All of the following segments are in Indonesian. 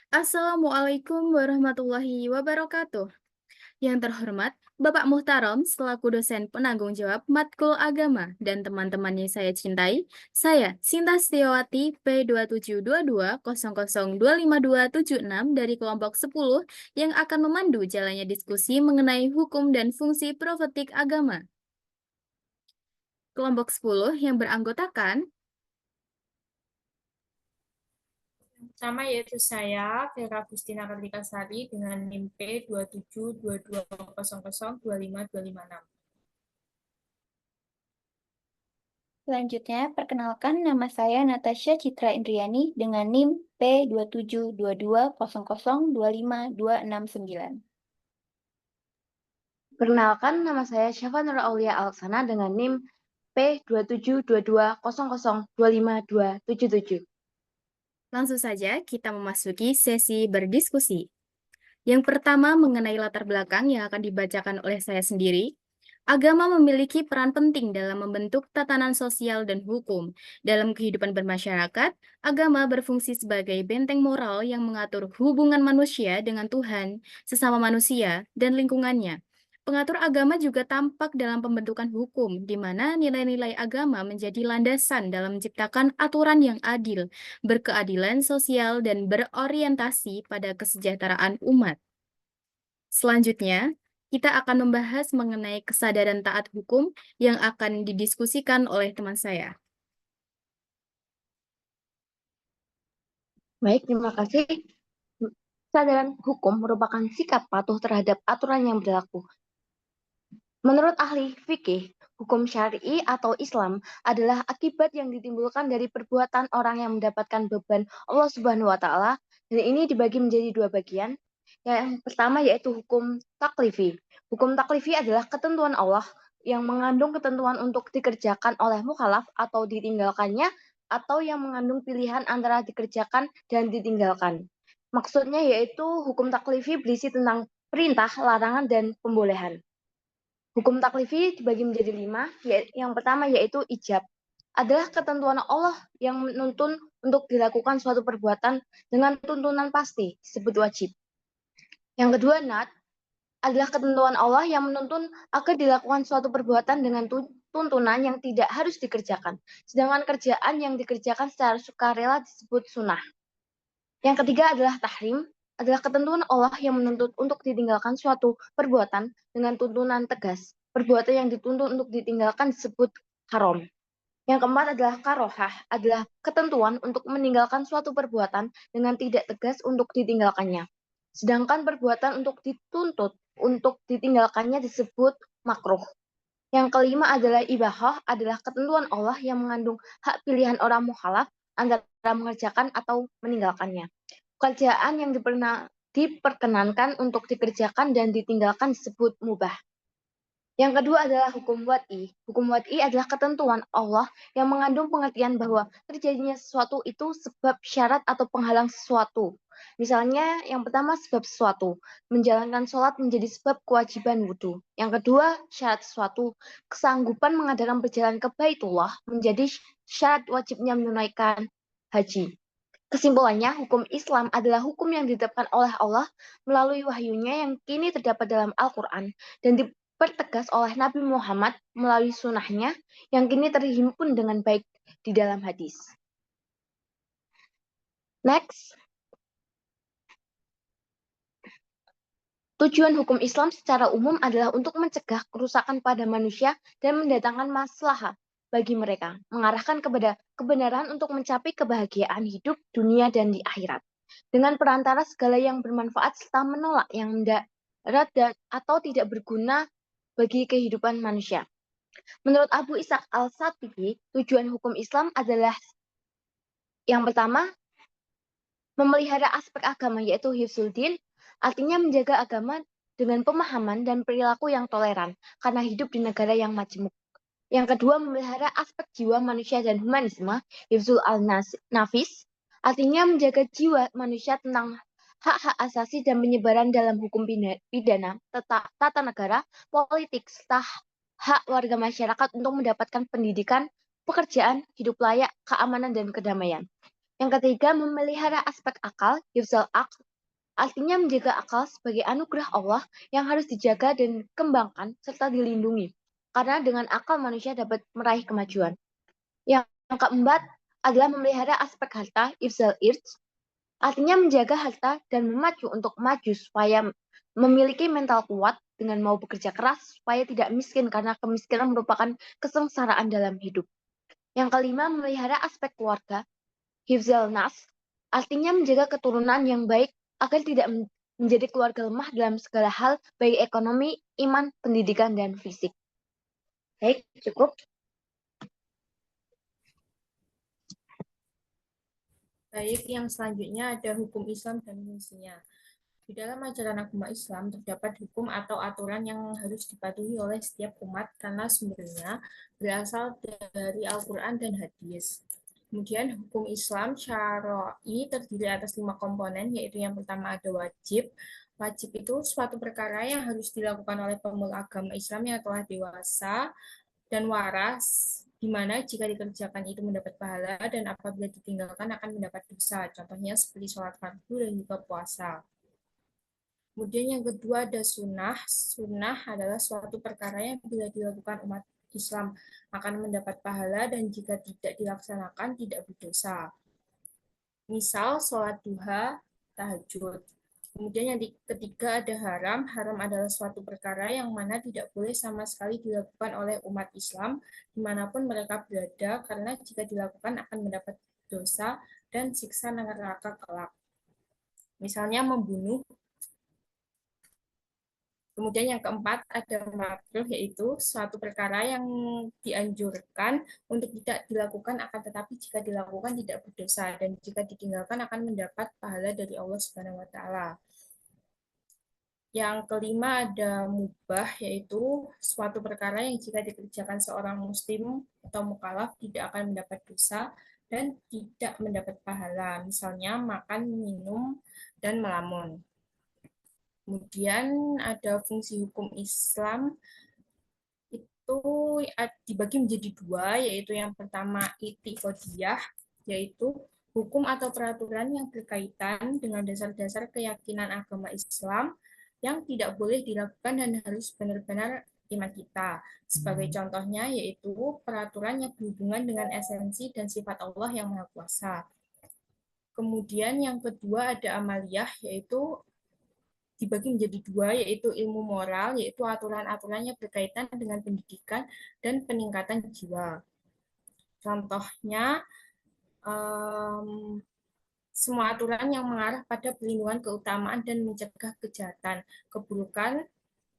Assalamualaikum warahmatullahi wabarakatuh. Yang terhormat, Bapak Muhtarom selaku dosen penanggung jawab matkul agama dan teman-temannya saya cintai, saya Sinta Setiawati P272200252276 dari kelompok 10 yang akan memandu jalannya diskusi mengenai hukum dan fungsi profetik agama. Kelompok 10 yang beranggotakan Pertama yaitu saya, Vera Agustina Kartikasari dengan NIM P272200252556. Selanjutnya, perkenalkan nama saya Natasha Citra Indriani dengan NIM P272200252269. Perkenalkan, nama saya Syafa Nur Aulia Alksana dengan NIM P272200252277. langsung saja kita memasuki sesi berdiskusi. Yang pertama mengenai latar belakang yang akan dibacakan oleh saya sendiri. Agama memiliki peran penting dalam membentuk tatanan sosial dan hukum. Dalam kehidupan bermasyarakat, agama berfungsi sebagai benteng moral yang mengatur hubungan manusia dengan Tuhan, sesama manusia, dan lingkungannya. Pengatur agama juga tampak dalam pembentukan hukum, di mana nilai-nilai agama menjadi landasan dalam menciptakan aturan yang adil, berkeadilan sosial, dan berorientasi pada kesejahteraan umat. Selanjutnya, kita akan membahas mengenai kesadaran taat hukum yang akan didiskusikan oleh teman saya. Baik, terima kasih. Kesadaran hukum merupakan sikap patuh terhadap aturan yang berlaku. Menurut ahli fikih, hukum syar'i atau Islam adalah akibat yang ditimbulkan dari perbuatan orang yang mendapatkan beban Allah Subhanahu wa taala, dan ini dibagi menjadi dua bagian. Yang pertama yaitu hukum taklifi. Hukum taklifi adalah ketentuan Allah yang mengandung ketentuan untuk dikerjakan oleh mukhalaf atau ditinggalkannya, atau yang mengandung pilihan antara dikerjakan dan ditinggalkan. Maksudnya yaitu hukum taklifi berisi tentang perintah, larangan, dan pembolehan. Hukum taklifi dibagi menjadi 5. Yang pertama yaitu ijab. Adalah ketentuan Allah yang menuntun untuk dilakukan suatu perbuatan dengan tuntunan pasti, disebut wajib. Yang kedua, nad, adalah ketentuan Allah yang menuntun agar dilakukan suatu perbuatan dengan tuntunan yang tidak harus dikerjakan. Sedangkan kerjaan yang dikerjakan secara sukarela disebut sunnah. Yang ketiga adalah tahrim, adalah ketentuan Allah yang menuntut untuk ditinggalkan suatu perbuatan dengan tuntunan tegas. Perbuatan yang dituntut untuk ditinggalkan disebut haram. Yang keempat adalah karohah, adalah ketentuan untuk meninggalkan suatu perbuatan dengan tidak tegas untuk ditinggalkannya. Sedangkan perbuatan untuk dituntut untuk ditinggalkannya disebut makruh. Yang kelima adalah ibahah, adalah ketentuan Allah yang mengandung hak pilihan orang mukhalaf antara mengerjakan atau meninggalkannya. Pekerjaan yang diperkenankan untuk dikerjakan dan ditinggalkan disebut mubah. Yang kedua adalah hukum wad'i. Hukum wad'i adalah ketentuan Allah yang mengandung pengertian bahwa terjadinya sesuatu itu sebab syarat atau penghalang sesuatu. Misalnya, yang pertama sebab sesuatu. Menjalankan sholat menjadi sebab kewajiban wudhu. Yang kedua, syarat sesuatu. Kesanggupan mengadakan perjalanan ke Baitullah menjadi syarat wajibnya menunaikan haji. Kesimpulannya, hukum Islam adalah hukum yang ditetapkan oleh Allah melalui wahyunya yang kini terdapat dalam Al-Quran dan dipertegas oleh Nabi Muhammad melalui sunnahnya yang kini terhimpun dengan baik di dalam hadis. Next. Tujuan hukum Islam secara umum adalah untuk mencegah kerusakan pada manusia dan mendatangkan maslahah bagi mereka, mengarahkan kepada kebenaran untuk mencapai kebahagiaan hidup, dunia, dan di akhirat. Dengan perantara segala yang bermanfaat serta menolak yang mendarat atau tidak berguna bagi kehidupan manusia. Menurut Abu Ishaq al-Shatibi, tujuan hukum Islam adalah yang pertama, memelihara aspek agama yaitu hifzul din, artinya menjaga agama dengan pemahaman dan perilaku yang toleran karena hidup di negara yang majemuk. Yang kedua, memelihara aspek jiwa manusia dan humanisme, hifzul al-nafis, artinya menjaga jiwa manusia tentang hak-hak asasi dan penyebaran dalam hukum pidana, tata negara, politik, serta hak warga masyarakat untuk mendapatkan pendidikan, pekerjaan, hidup layak, keamanan, dan kedamaian. Yang ketiga, memelihara aspek akal, hifzul aql, artinya menjaga akal sebagai anugerah Allah yang harus dijaga dan dikembangkan serta dilindungi. Karena dengan akal manusia dapat meraih kemajuan. Yang keempat adalah memelihara aspek harta, hifzul irj, artinya menjaga harta dan memacu untuk maju supaya memiliki mental kuat dengan mau bekerja keras supaya tidak miskin karena kemiskinan merupakan kesengsaraan dalam hidup. Yang kelima, memelihara aspek keluarga, hifzul nas, artinya menjaga keturunan yang baik agar tidak menjadi keluarga lemah dalam segala hal, baik ekonomi, iman, pendidikan, dan fisik. Baik, cukup. Baik, yang selanjutnya ada hukum Islam dan fungsinya. Di dalam ajaran agama Islam terdapat hukum atau aturan yang harus dipatuhi oleh setiap umat karena sumbernya berasal dari Al-Quran dan hadis. Kemudian hukum Islam syar'i terdiri atas 5 komponen, yaitu yang pertama ada wajib. Wajib itu suatu perkara yang harus dilakukan oleh pemeluk agama Islam yang telah dewasa dan waras, di mana jika dikerjakan itu mendapat pahala dan apabila ditinggalkan akan mendapat dosa. Contohnya seperti sholat fardu dan juga puasa. Kemudian yang kedua ada sunnah. Sunnah adalah suatu perkara yang bila dilakukan umat Islam akan mendapat pahala dan jika tidak dilaksanakan tidak berdosa. Misal sholat duha, tahajud. Kemudian yang ketiga ada haram. Haram adalah suatu perkara yang mana tidak boleh sama sekali dilakukan oleh umat Islam dimanapun mereka berada karena jika dilakukan akan mendapat dosa dan siksa neraka kelak. Misalnya membunuh. Kemudian yang keempat ada makruh, yaitu suatu perkara yang dianjurkan untuk tidak dilakukan akan tetapi jika dilakukan tidak berdosa dan jika ditinggalkan akan mendapat pahala dari Allah Subhanahu wa taala. Yang kelima ada mubah, yaitu suatu perkara yang jika dikerjakan seorang muslim atau mukallaf tidak akan mendapat dosa dan tidak mendapat pahala. Misalnya makan, minum, dan melamun. Kemudian ada fungsi hukum Islam itu dibagi menjadi dua, yaitu yang pertama i'tiqadiyah, yaitu hukum atau peraturan yang berkaitan dengan dasar-dasar keyakinan agama Islam yang tidak boleh dilakukan dan harus benar-benar iman kita. Sebagai contohnya yaitu peraturan yang berhubungan dengan esensi dan sifat Allah yang Maha Kuasa. Kemudian yang kedua ada amaliyah, yaitu dibagi menjadi dua, yaitu ilmu moral, yaitu aturan-aturan yang berkaitan dengan pendidikan dan peningkatan jiwa. Contohnya, semua aturan yang mengarah pada perlindungan keutamaan dan mencegah kejahatan, keburukan,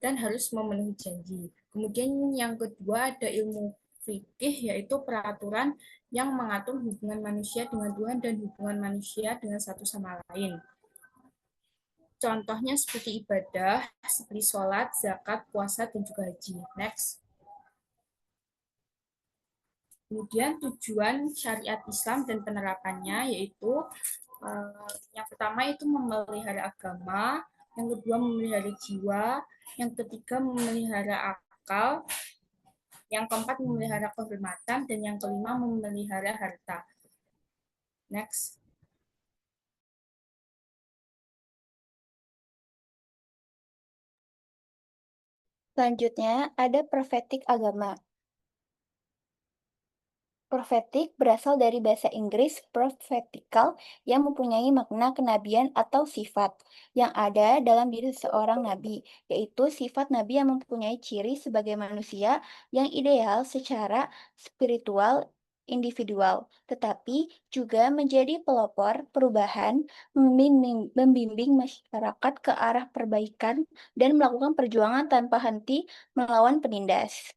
dan harus memenuhi janji. Kemudian yang kedua ada ilmu fikih, yaitu peraturan yang mengatur hubungan manusia dengan Tuhan dan hubungan manusia dengan satu sama lain. Contohnya seperti ibadah, seperti sholat, zakat, puasa, dan juga haji. Next. Kemudian tujuan syariat Islam dan penerapannya yaitu yang pertama itu memelihara agama, yang kedua memelihara jiwa, yang ketiga memelihara akal, yang keempat memelihara kehormatan, dan yang kelima memelihara harta. Next. Selanjutnya ada profetik agama. Profetik berasal dari bahasa Inggris prophetical yang mempunyai makna kenabian atau sifat yang ada dalam diri seorang nabi, yaitu sifat nabi yang mempunyai ciri sebagai manusia yang ideal secara spiritual individual, tetapi juga menjadi pelopor perubahan, membimbing masyarakat ke arah perbaikan, dan melakukan perjuangan tanpa henti melawan penindas.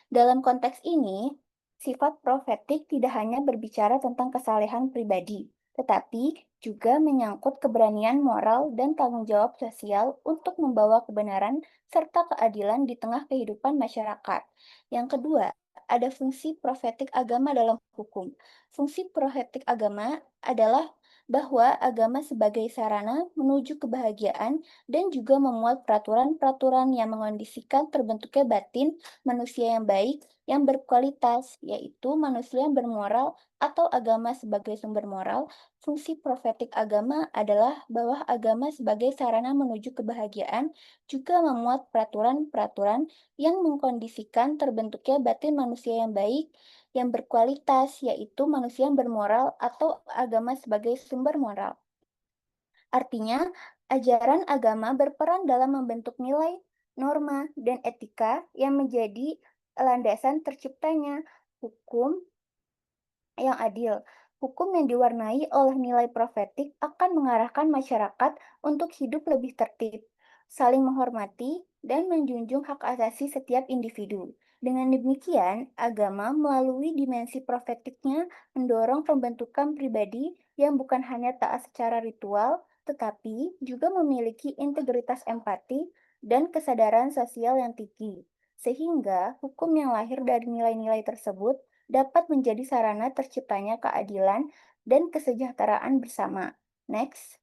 Dalam konteks ini, sifat profetik tidak hanya berbicara tentang kesalehan pribadi, tetapi juga menyangkut keberanian moral dan tanggung jawab sosial untuk membawa kebenaran serta keadilan di tengah kehidupan masyarakat. Yang kedua, ada fungsi profetik agama dalam hukum. Fungsi profetik agama adalah bahwa agama sebagai sarana menuju kebahagiaan dan juga memuat peraturan-peraturan yang mengondisikan terbentuknya batin manusia yang baik, yang berkualitas, yaitu manusia yang bermoral atau agama sebagai sumber moral. Fungsi profetik agama adalah bahwa agama sebagai sarana menuju kebahagiaan juga memuat peraturan-peraturan yang mengkondisikan terbentuknya batin manusia yang baik, yang berkualitas, yaitu manusia yang bermoral atau agama sebagai sumber moral. Artinya, ajaran agama berperan dalam membentuk nilai, norma, dan etika yang menjadi landasan terciptanya hukum yang adil. Hukum yang diwarnai oleh nilai profetik akan mengarahkan masyarakat untuk hidup lebih tertib, saling menghormati, dan menjunjung hak asasi setiap individu. Dengan demikian, agama melalui dimensi profetiknya mendorong pembentukan pribadi yang bukan hanya taat secara ritual, tetapi juga memiliki integritas empati dan kesadaran sosial yang tinggi. Sehingga hukum yang lahir dari nilai-nilai tersebut dapat menjadi sarana terciptanya keadilan dan kesejahteraan bersama. Next.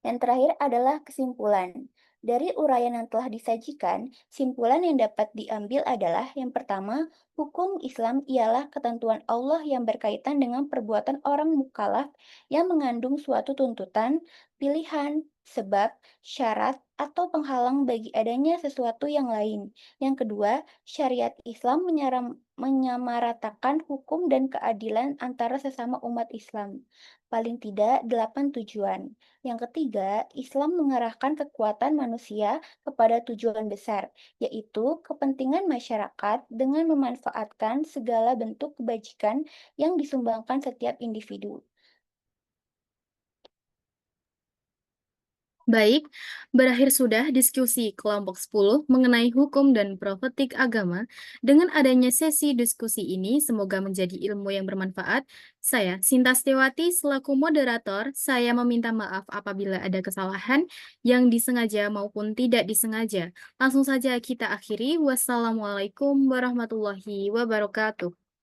Yang terakhir adalah kesimpulan. Dari uraian yang telah disajikan, simpulan yang dapat diambil adalah yang pertama, hukum Islam ialah ketentuan Allah yang berkaitan dengan perbuatan orang mukallaf yang mengandung suatu tuntutan, pilihan, sebab, syarat, atau penghalang bagi adanya sesuatu yang lain. Yang kedua, syariat Islam menyamaratakan hukum dan keadilan antara sesama umat Islam. Paling tidak 8 tujuan. Yang ketiga, Islam mengarahkan kekuatan manusia kepada tujuan besar, yaitu kepentingan masyarakat dengan memanfaatkan segala bentuk kebajikan yang disumbangkan setiap individu. Baik, berakhir sudah diskusi kelompok 10 mengenai hukum dan profetik agama. Dengan adanya sesi diskusi ini, semoga menjadi ilmu yang bermanfaat. Saya, Sinta Setiawati, selaku moderator, saya meminta maaf apabila ada kesalahan yang disengaja maupun tidak disengaja. Langsung saja kita akhiri. Wassalamualaikum warahmatullahi wabarakatuh.